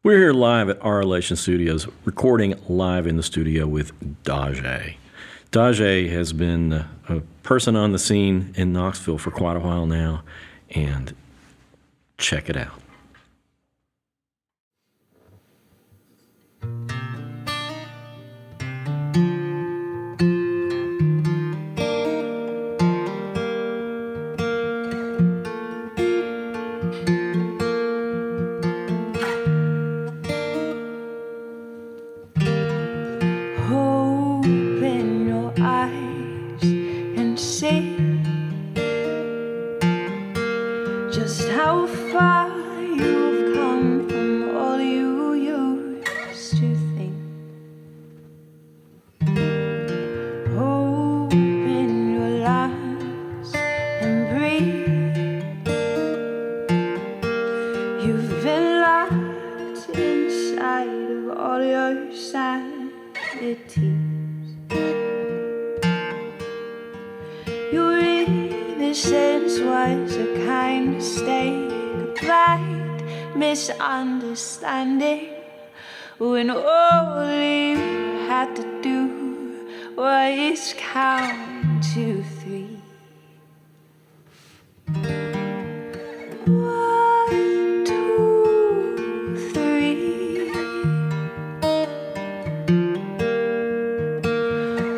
We're here live at Auralation Studios, recording live in the studio with Daje. Daje has been a person on the scene in Knoxville for quite a while now, and check it out. Open your eyes and see just how far you've come from all you used to think. Open your lungs and breathe. You've been locked inside of all your sanities. Your innocence was a kind mistake, a blind misunderstanding, when all you had to do was count to three. 1, 2, 3.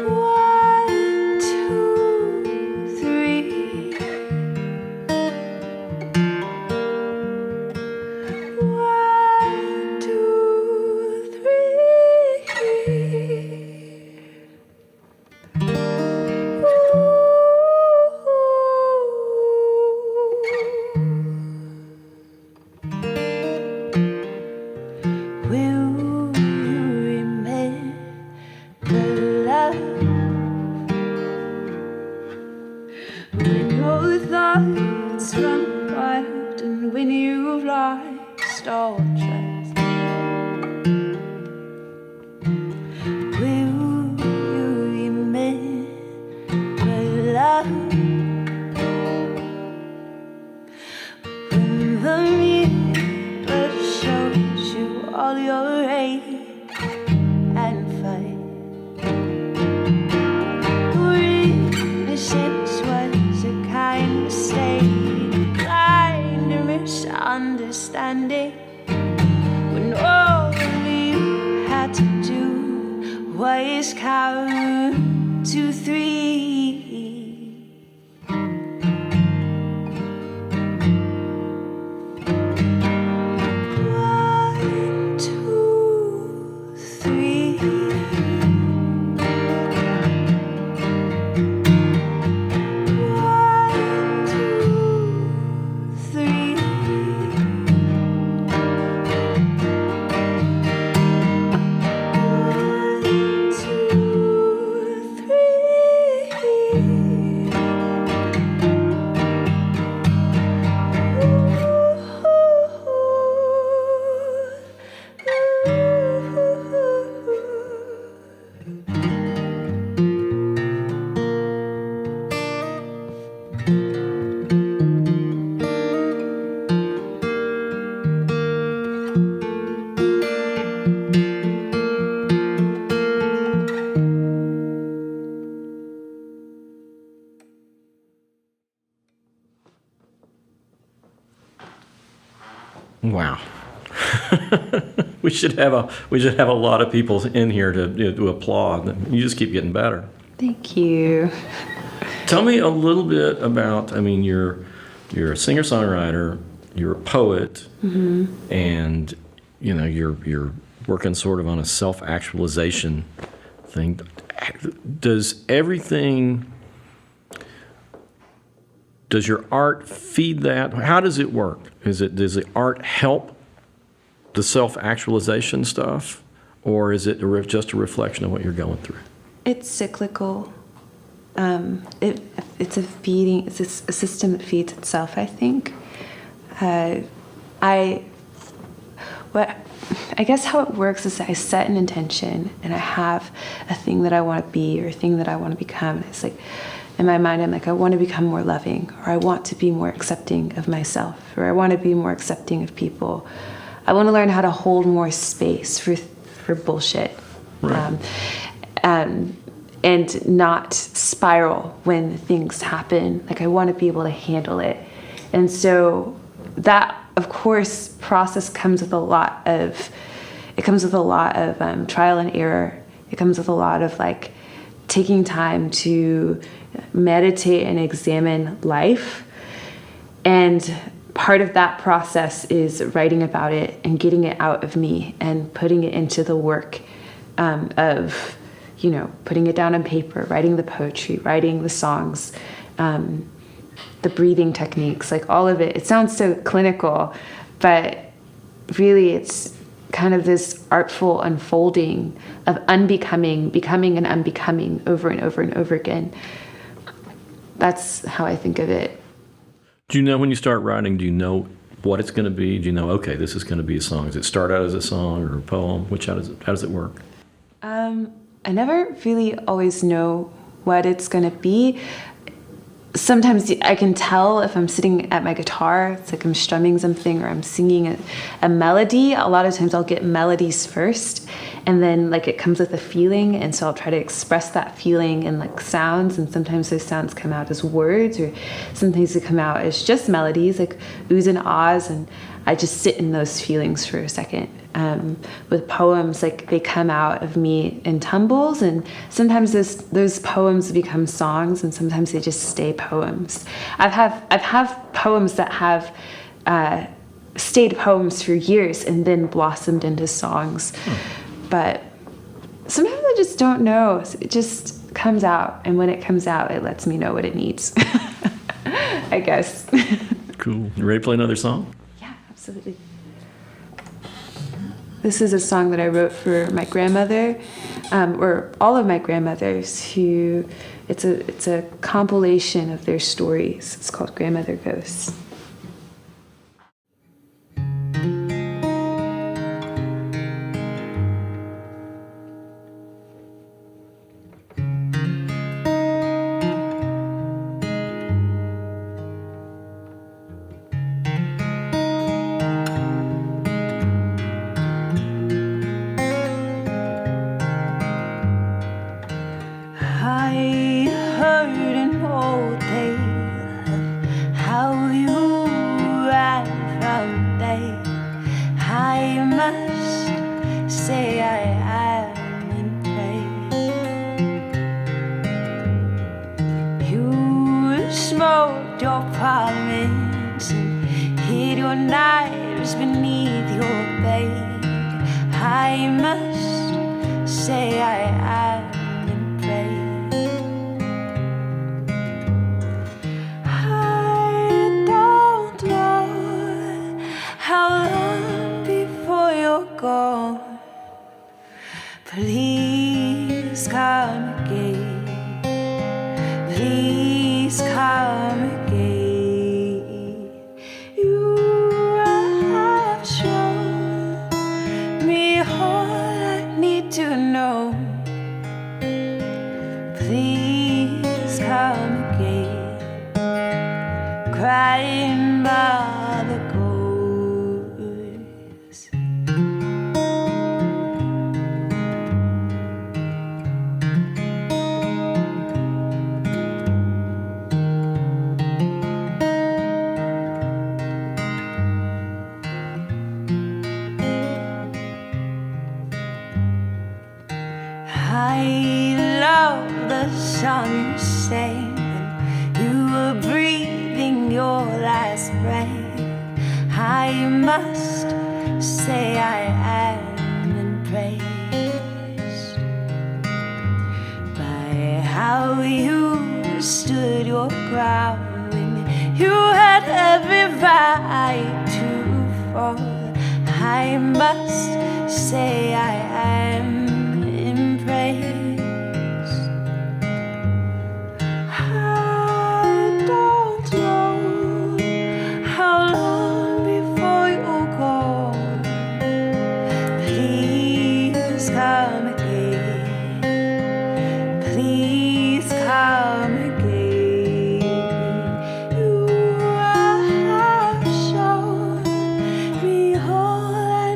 1, 2, 3. 1, 2, 3. Will you remember love when your thoughts run wild and when you've lost all trust? Will you remember love when the mirror shows you all your hate and fight? Your innocence was a kind mistake, a blind misunderstanding, when all you had to do was count to 3. 1, 2, 3. 1, 2, 3. 1, 2, Wow. we should have a lot of people in here to applaud. You just keep getting better. Thank you. Tell me a little bit about, you're a singer-songwriter, you're a poet, and you're working sort of on a self-actualization thing. Does your art feed that? How does it work? Does the art help the self-actualization stuff, or is it just a reflection of what you're going through? It's cyclical. It's a feeding. It's a system that feeds itself, I think. I guess how it works is I set an intention and I have a thing that I want to be or a thing that I want to become. And it's like, in my mind, I'm like, I want to become more loving, or I want to be more accepting of myself, or I want to be more accepting of people. I want to learn how to hold more space for bullshit. Right. And not spiral when things happen. Like, I want to be able to handle it. And so that, of course, process comes with a lot of trial and error. It comes with a lot of like taking time to meditate and examine life. And part of that process is writing about it and getting it out of me and putting it into the work of, you know, putting it down on paper, writing the poetry, writing the songs, the breathing techniques, like all of it. It sounds so clinical, but really it's kind of this artful unfolding of unbecoming, becoming and unbecoming over and over and over again. That's how I think of it. Do you know when you start writing, do you know what it's going to be? Do you know, okay, this is going to be a song? Does it start out as a song or a poem? How does it work? I never really always know what it's going to be. Sometimes I can tell if I'm sitting at my guitar, it's like I'm strumming something or I'm singing a melody. A lot of times I'll get melodies first, and then like it comes with a feeling, and so I'll try to express that feeling in like sounds, and sometimes those sounds come out as words, or sometimes they come out as just melodies, like oohs and ahs, and I just sit in those feelings for a second. With poems, like they come out of me in tumbles, and sometimes those poems become songs, and sometimes they just stay poems. I've have poems that have stayed poems for years and then blossomed into songs. But sometimes I just don't know. It just comes out, and when it comes out, it lets me know what it needs. I guess. Cool. You ready to play another song? Yeah, absolutely. This is a song that I wrote for my grandmother, or all of my grandmothers, who it's a compilation of their stories. It's called Grandmother Ghosts. Your parliaments and hid your knives beneath your bed. I must say I am in praise. I don't know how long before you're gone. Please come again. Please come again. To know, please come again, crying by the coast. I love the song you sang when you were breathing your last breath. I must say I am impressed by how you stood your ground when you had every right to fall. I must say I am praise. I don't know how long before you're gone. Please come again. Please come again. You have shown me all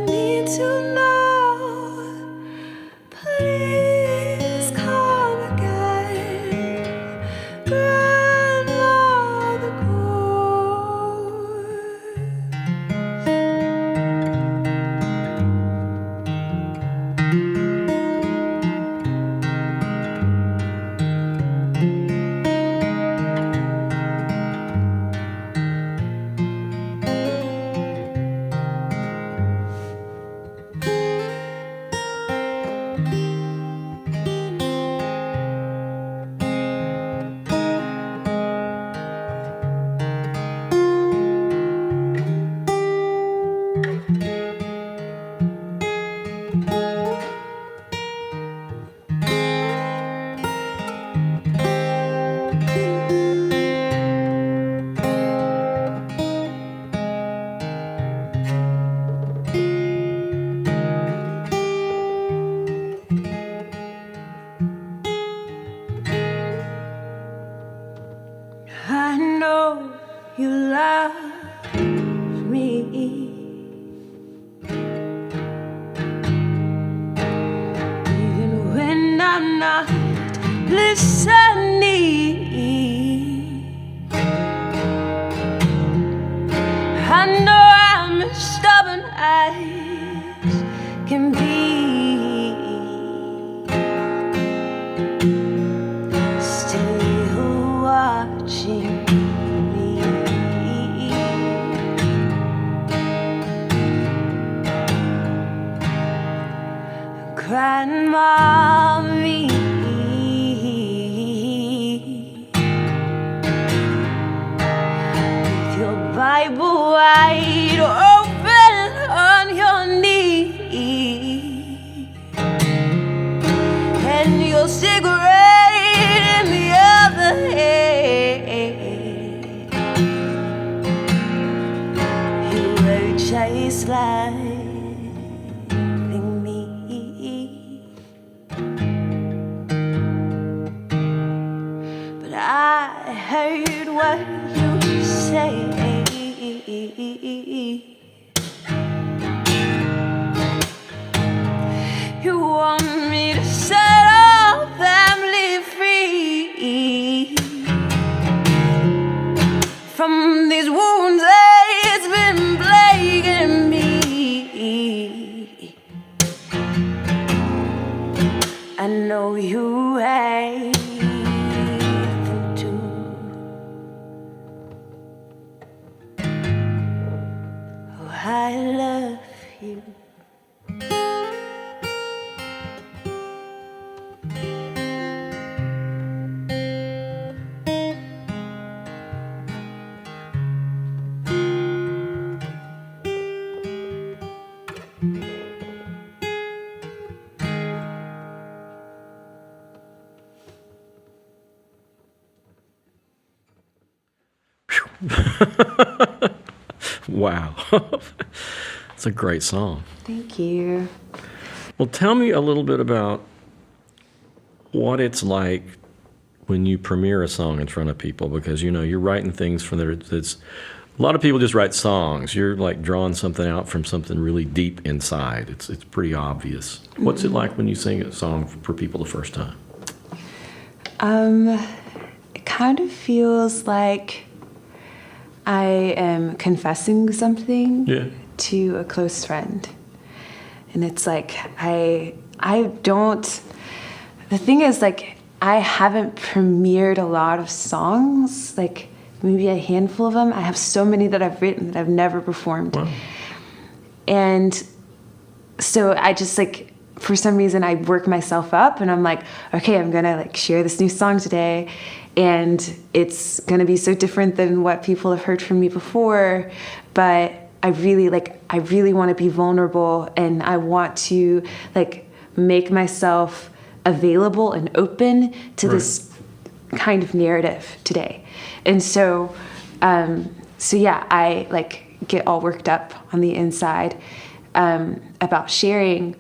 know you love me. Even when I'm not listening, I know I'm as stubborn as can be. Still watching me. Crying, mommy. With your Bible wide open on your knee, and your cigarette in the other hand. You were just loving me. But I heard what you say. You want me to set our family free from these wounds that's been plaguing me. I know you hate them too. Oh, I love you. Wow. It's a great song. Thank you. Well, tell me a little bit about what it's like when you premiere a song in front of people, because, you know, you're writing things from there. That's a lot of people just write songs. You're like drawing something out from something really deep inside. It's pretty obvious. What's it like when you sing a song for people the first time? It kind of feels like I am confessing something to a close friend. And it's like, I don't, the thing is, like, I haven't premiered a lot of songs, like maybe a handful of them. I have so many that I've written that I've never performed. Wow. And so I just, like, for some reason I work myself up and I'm like, okay, I'm gonna like share this new song today, and it's gonna be so different than what people have heard from me before, but I really want to be vulnerable, and I want to like make myself available and open to this kind of narrative today. And so yeah, I like get all worked up on the inside about sharing.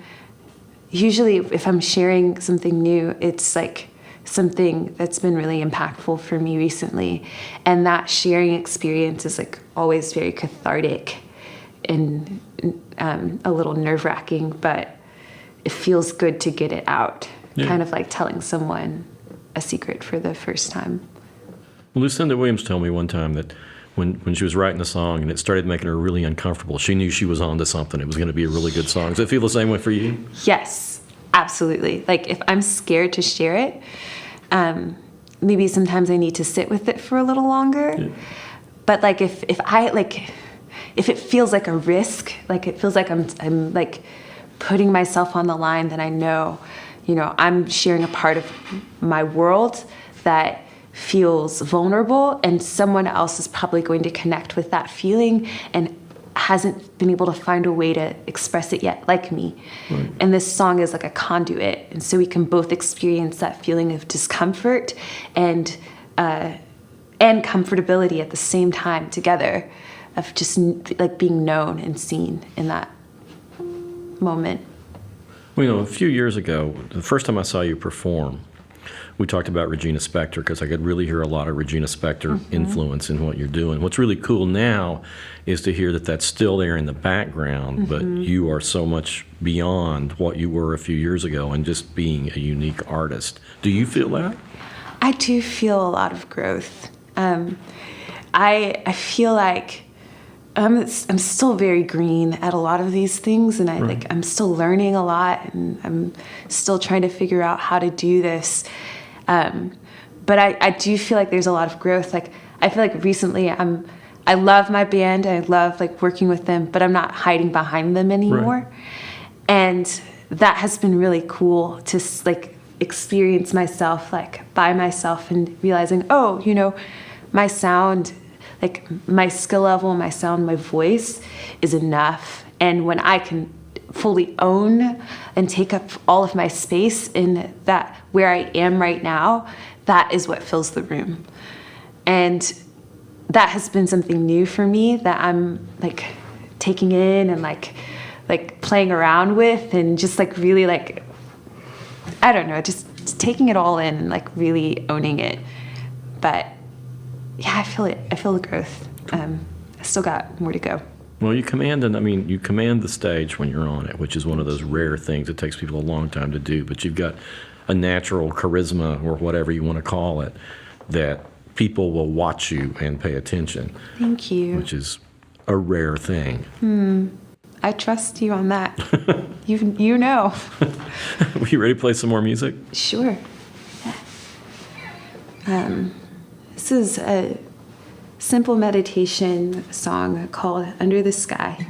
Usually if I'm sharing something new, it's like something that's been really impactful for me recently. And that sharing experience is like always very cathartic and a little nerve-wracking, but it feels good to get it out. Yeah. Kind of like telling someone a secret for the first time. Well, Lucinda Williams told me one time that when she was writing a song and it started making her really uncomfortable, she knew she was onto something. It was going to be a really good song. Does it feel the same way for you? Yes, absolutely. Like if I'm scared to share it, maybe sometimes I need to sit with it for a little longer. Yeah. But like if it feels like a risk, like it feels like I'm like putting myself on the line, then I know, you know, I'm sharing a part of my world that feels vulnerable, and someone else is probably going to connect with that feeling and hasn't been able to find a way to express it yet, like me. Right. And this song is like a conduit, and so we can both experience that feeling of discomfort and comfortability at the same time together, of just like being known and seen in that moment. Well, you know, a few years ago, the first time I saw you perform, We talked about Regina Spektor because I could really hear a lot of Regina Spektor influence in what you're doing. What's really cool now is to hear that that's still there in the background, but you are so much beyond what you were a few years ago and just being a unique artist. Do you feel that? I do feel a lot of growth. I feel like I'm still very green at a lot of these things, and I'm still learning a lot, and I'm still trying to figure out how to do this. But I do feel like there's a lot of growth. Like I feel like recently I love my band, I love like working with them, but I'm not hiding behind them anymore. Right. And that has been really cool to like experience myself like by myself and realizing, oh, you know, my sound, like my skill level, my sound, my voice is enough. And when I can fully own and take up all of my space in that where I am right now, that is what fills the room. And that has been something new for me that I'm like taking in and like playing around with and just like really like, I don't know, just taking it all in and like really owning it. But yeah, I feel it. I feel the growth. I still got more to go. Well, you command the stage when you're on it, which is one of those rare things that takes people a long time to do. But you've got a natural charisma, or whatever you want to call it, that people will watch you and pay attention. Thank you. Which is a rare thing. I trust you on that. You know. Are you ready to play some more music? Sure. Yeah. This is a simple meditation song called Under the Sky.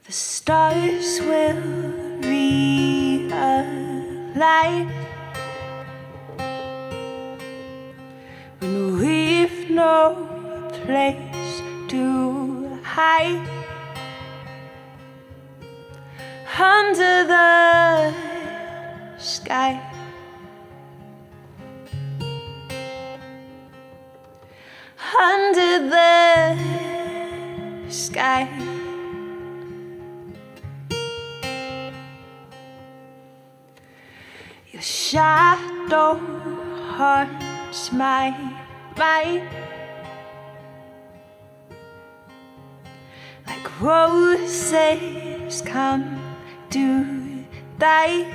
The stars will realign when we've no place to hide under the sky. Under the sky. Your shadow haunts my mind like roses come to die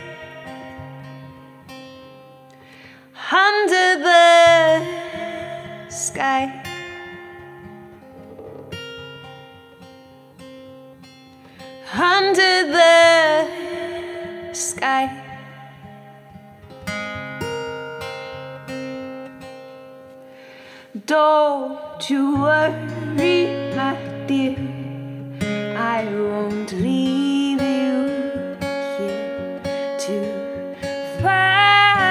under the sky. Under the sky. Don't you worry, my dear, I won't leave you here to fight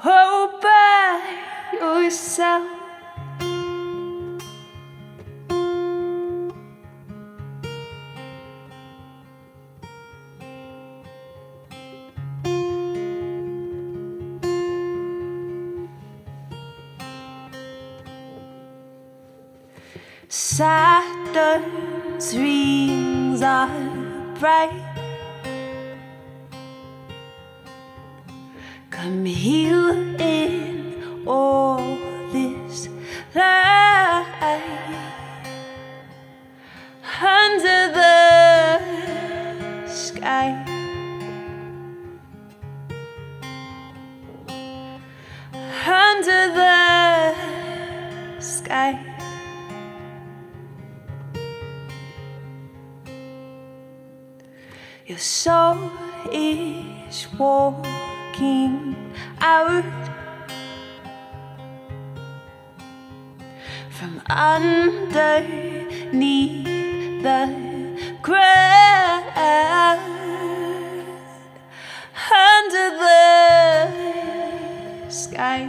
all by yourself. Saturn's rings are bright. Come heal in all this light under the sky. Under the sky. Your soul is walking out from underneath the ground, under the sky.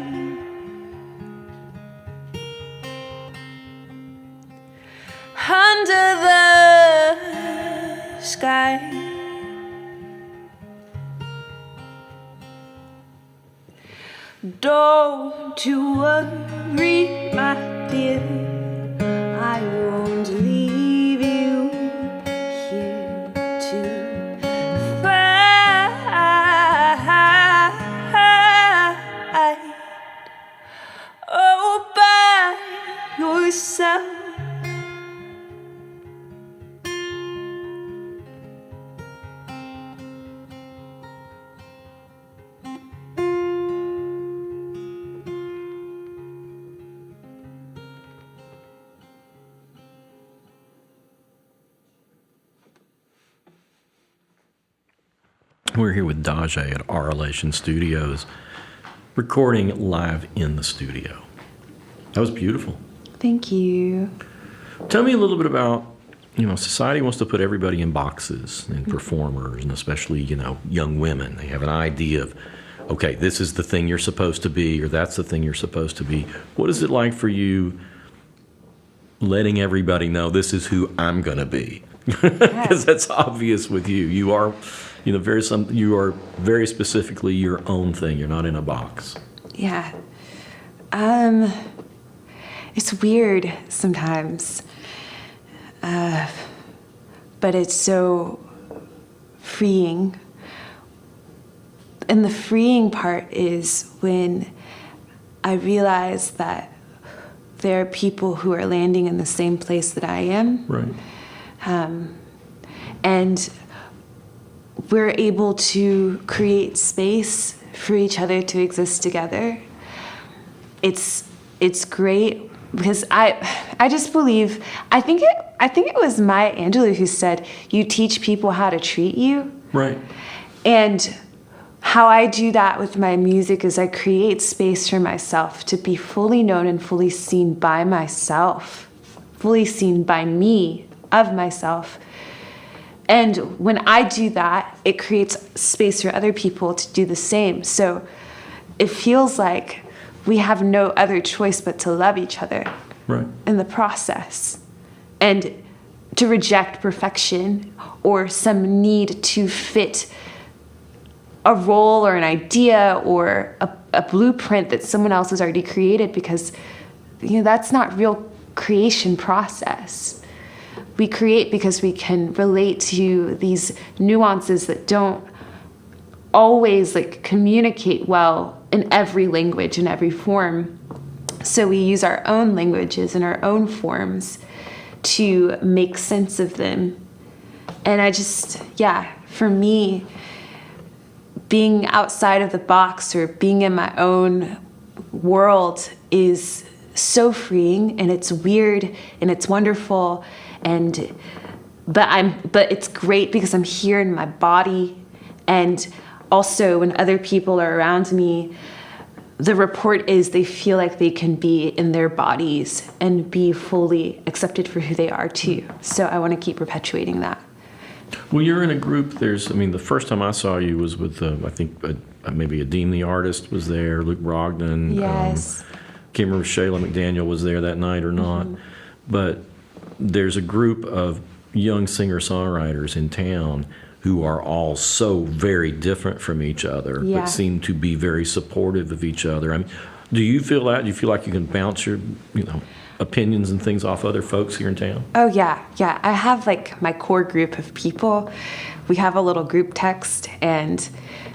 sky. Don't you worry, my dear, I won't leave you here to fight all by yourself. We're here with Daje at Auralation Studios, recording live in the studio. That was beautiful. Thank you. Tell me a little bit about, society wants to put everybody in boxes, and performers, and especially, young women. They have an idea of, okay, this is the thing you're supposed to be, or that's the thing you're supposed to be. What is it like for you letting everybody know this is who I'm going to be? Because that's obvious with you. You are, you are very specifically your own thing. You're not in a box. Yeah. It's weird sometimes. But it's so freeing. And the freeing part is when I realize that there are people who are landing in the same place that I am. Right. And we're able to create space for each other to exist together. It's great because I just believe, I think it was Maya Angelou who said, you teach people how to treat you. Right. And how I do that with my music is I create space for myself to be fully known and fully seen by myself, fully seen by me, of myself. And when I do that, it creates space for other people to do the same. So it feels like we have no other choice but to love each other in the process. And to reject perfection or some need to fit a role or an idea or a blueprint that someone else has already created, because that's not real creation process. We create because we can relate to these nuances that don't always communicate well in every language, in every form. So we use our own languages and our own forms to make sense of them. And for me, being outside of the box or being in my own world is so freeing, and it's weird and it's wonderful, but it's great because I'm here in my body. And also when other people are around me, the report is they feel like they can be in their bodies and be fully accepted for who they are too. So I want to keep perpetuating that. Well, you're in a group. The first time I saw you was with, I think, maybe Adeem the artist was there, Luke Brogdon. Yes. Can't remember if Shayla McDaniel was there that night or not. Mm-hmm. But there's a group of young singer-songwriters in town who are all so very different from each other, but seem to be very supportive of each other. I mean, do you feel that? Do you feel like you can bounce your, opinions and things off other folks here in town? Oh, yeah. I have my core group of people. We have a little group text, and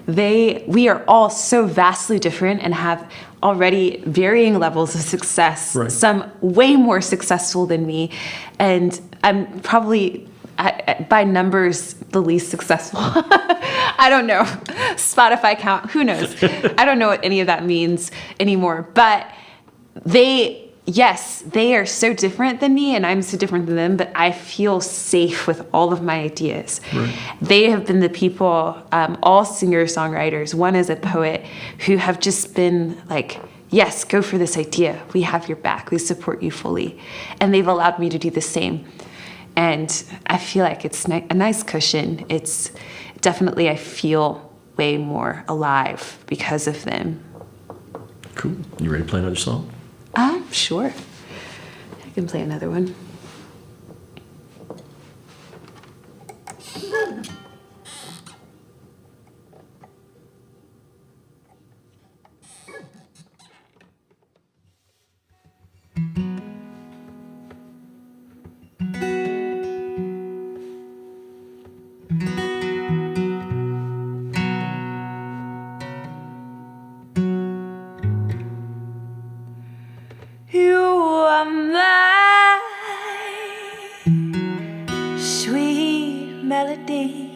we are all so vastly different and have already varying levels of success, some way more successful than me. And I'm probably, by numbers, the least successful. I don't know. Spotify count, who knows? I don't know what any of that means anymore. But they are so different than me, and I'm so different than them, but I feel safe with all of my ideas. They have been the people, all singer-songwriters, one is a poet, who have just been yes, go for this idea. We have your back. We support you fully. And they've allowed me to do the same. And I feel like it's a nice cushion. It's definitely, I feel way more alive because of them. Cool. You ready to play another song? Sure. I can play another one. You are my sweet melody.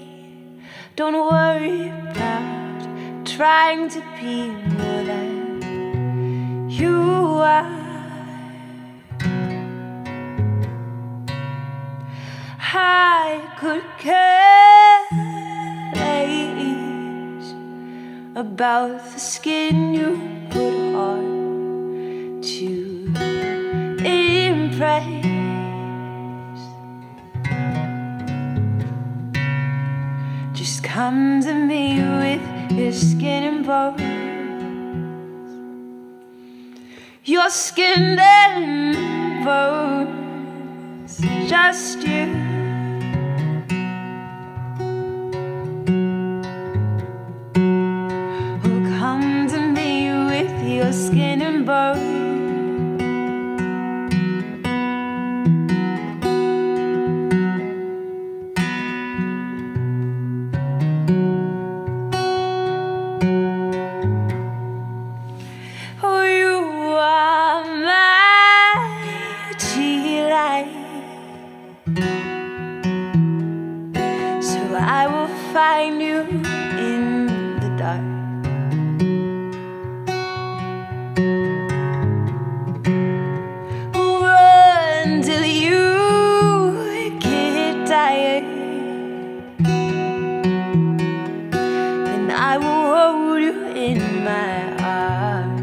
Don't worry about trying to be more than you are. I could care less about the skin you put on to impress. Just come to me with your skin and bones, your skin and bones, just you. Oh, come to me with your skin and bones. Oh, you are my delight. So I will find you in the dark. Run till you get tired. Then I will hold you in my arms.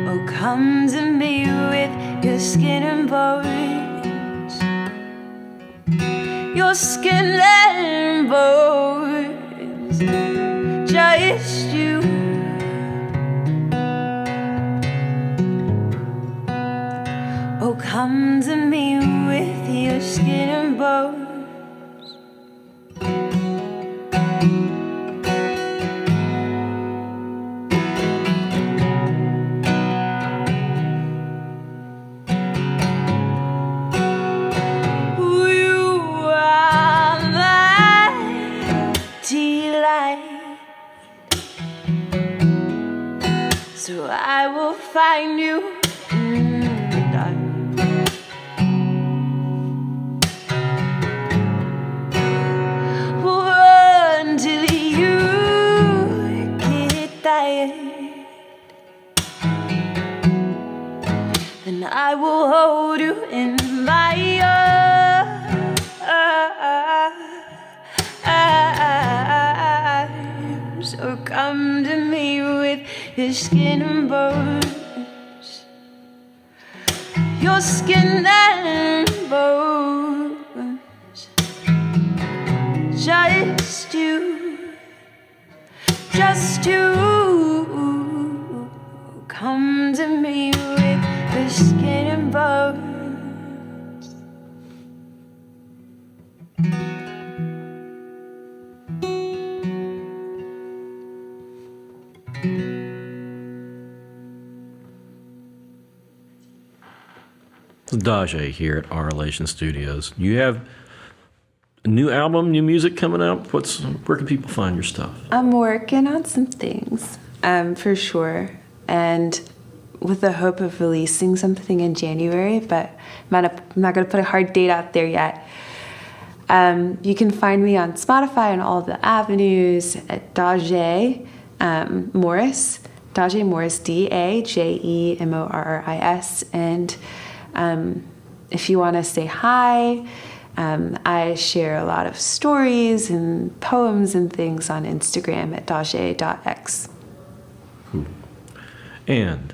Oh, come to me with your skin and bones, your skin and bones, just you. Oh, come to me with your skin and bones. You are my delight. So I will find you in the dark. Run till you get tired. Then I will hold you in my arms. Oh, come to me with your skin and bones, your skin and bones, just you, just you. Come to me with your skin and bones. Daje here at Auralation Studios. You have a new album, new music coming out. Where can people find your stuff? I'm working on some things, for sure, and with the hope of releasing something in January, but I'm not going to put a hard date out there yet. You can find me on Spotify and all the avenues at Daje Morris, Daje Morris, DAJEMORRIS, and if you want to say hi, I share a lot of stories and poems and things on Instagram at daje.x. And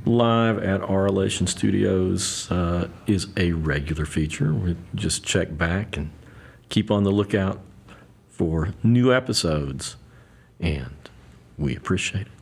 live at Auralation Studios is a regular feature. We just check back and keep on the lookout for new episodes, and we appreciate it.